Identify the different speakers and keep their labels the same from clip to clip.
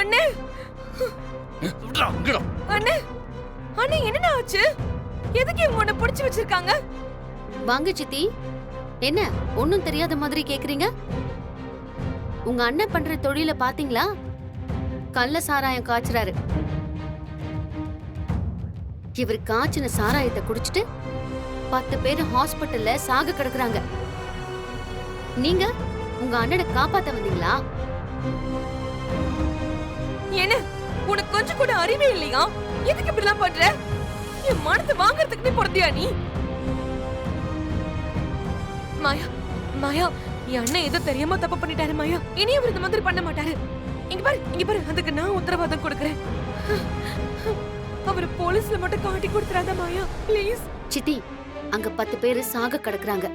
Speaker 1: அண்ணே அண்ணே அண்ணே என்ன ஆச்சு? எதுக்கு இவங்க உன்னை புடிச்சு வச்சிருக்காங்க?
Speaker 2: வாங்க சித்தி. என்ன ஒண்ணும் தெரியாத மாதிரி கேக்குறீங்க? உங்க அண்ணன் பண்ற தொழில பாத்தீங்களா? கள்ள சாராயம் காய்ச்சறாரு. இவர் காய்ச்சின சாராயத்தை குடிச்சிட்டு 10 பேர் ஹாஸ்பிட்டல்ல சாக கிடக்குறாங்க. நீங்க உங்க அண்ணனை காப்பாத்த வந்தீங்களா?
Speaker 1: என்ன உனக்கு கொஞ்சம் கூட அறிவே இல்லையா? எதுக்கு இப்படி எல்லாம் பண்ற? என் மனத்தை வாங்குறதுக்கு நீ பொறுத்தியா நீ? மாயா மாயா, என் அண்ணன் ஏதோ தெரியாம தப்பு பண்ணிட்டாரு மாயா. இனி அவர் இந்த மாதிரி பண்ண மாட்டாரு. இங்க பாரு அதுக்கு நான் உத்தரவாதம் கொடுக்கறேன். அவர் போலீஸ்ல மட்டும் காட்டி கொடுத்துறாத மாயா, ப்ளீஸ்.
Speaker 2: சித்தி, அங்க 10 பேர் சாக கிடக்குறாங்க.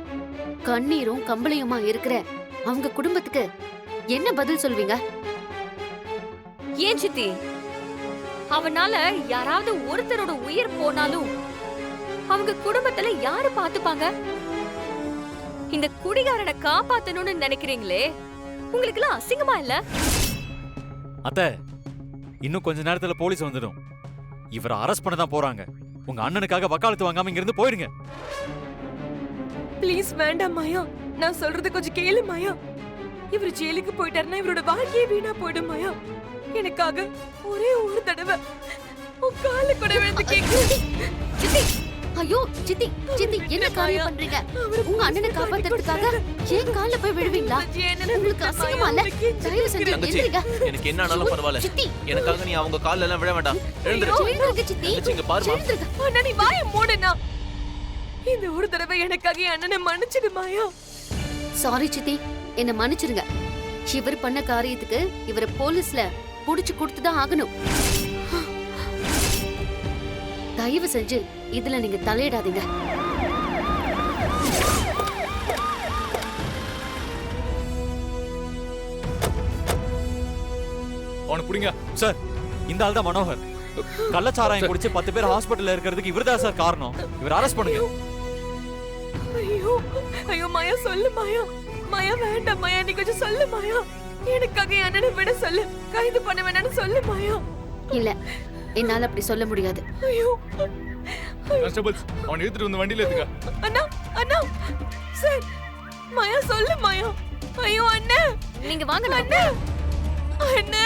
Speaker 2: கண்ணீரும் கம்பளையுமா இருக்கிற அவங்க குடும்பத்துக்கு என்ன பதில் சொல்வீங்க?
Speaker 3: ஏன் சித்தி, அவனால யாராவது ஒருத்தரோட உயிர் போனாலும் அவங்க குடும்பத்துல யாரு பாத்துப்பாங்க? இந்த குடிகாரனை காப்பாத்தணும்னு நினைக்கிறீங்களே, உங்களுக்கு எல்லாம் அசிங்கமா இல்ல?
Speaker 4: அத்தை, இன்னும் கொஞ்ச நேரத்துல போலீஸ் வந்துடும். இவரை அரெஸ்ட் பண்ண தான் போறாங்க. உங்க அண்ணனுக்காக வக்காலத்து வாங்காம இங்க இருந்து போயிடுங்க.
Speaker 1: ப்ளீஸ் வேண்டாம் மாயா, நான் சொல்றது கொஞ்சம் கேளு மாயா. இவர் ஜெயிலுக்கு போயிட்டாருன்னா இவரோட வாழ்க்கையே வீணா போயிடும் மாயா. எனக்காக ஒரே ஒரு தடவை உன் கால கூட விழுந்து கேக்குறேன்.
Speaker 2: சித்தி, ஐயோ சித்தி, சித்தி என்ன காரியம் பண்றீங்க? உங்க அண்ணனை காப்பாத்துறதுக்காக ஏன் கால்ல போய் விழுவீங்களா? உங்களுக்கு அசிங்கமா இல்ல? தயவு செஞ்சு எந்திரிங்க.
Speaker 5: எனக்கு என்ன ஆனாலும் பரவாயில்ல.
Speaker 2: சித்தி,
Speaker 5: எனக்காக நீ அவங்க கால்ல எல்லாம் விழ வேண்டாம். எழுந்திரு
Speaker 2: சித்தி.
Speaker 5: இங்க பாருமா.
Speaker 1: அண்ணா நீ வாயை மூடுனா. இந்த ஒரு தடவை எனக்காக என் அண்ணனை மன்னிச்சிடு மாயா.
Speaker 2: சாரி சித்தி, என்ன மன்னிச்சிருங்க. இவர் பண்ண காரியத்துக்கு இவரை போலீஸ்ல புடிச்சு கொடுத்துதான் ஆகணும். தயவு செஞ்சு இதுல நீங்க தலையிடாதீங்க.
Speaker 4: அவனை புடிங்க சார். இந்த ஆள் தான் மனோகர். கள்ளச்சாராயம் குடிச்சு 10 பேர் ஹாஸ்பிட்டல்ல இருக்கிறதுக்கு இவர்தான் சார் காரணம். இவர் அரெஸ்ட் பண்ணுங்க.
Speaker 1: ஐயோ ஐயோ மாயா, சொல்லு மாயா. மாயா வேண்டாம் மாயா, நீ கொஞ்சம் சொல்லு மாயா. எனக்காக என் அண்ணனை விட சொல்லு. கைது பண்ண வேணாம்னு சொல்லு மாயா.
Speaker 2: இல்ல, என்னால அப்படி சொல்ல முடியாது.
Speaker 1: ஐயோ
Speaker 6: கான்ஸ்டபிள்ஸ், அவனை எடுத்துட்டு வந்து வண்டியில ஏத்துங்க.
Speaker 1: அண்ணா அண்ணா சார், மாயா சொல்லு மாயா. ஐயோ அண்ணா,
Speaker 3: நீங்க வாங்க
Speaker 1: அண்ணா அண்ணா.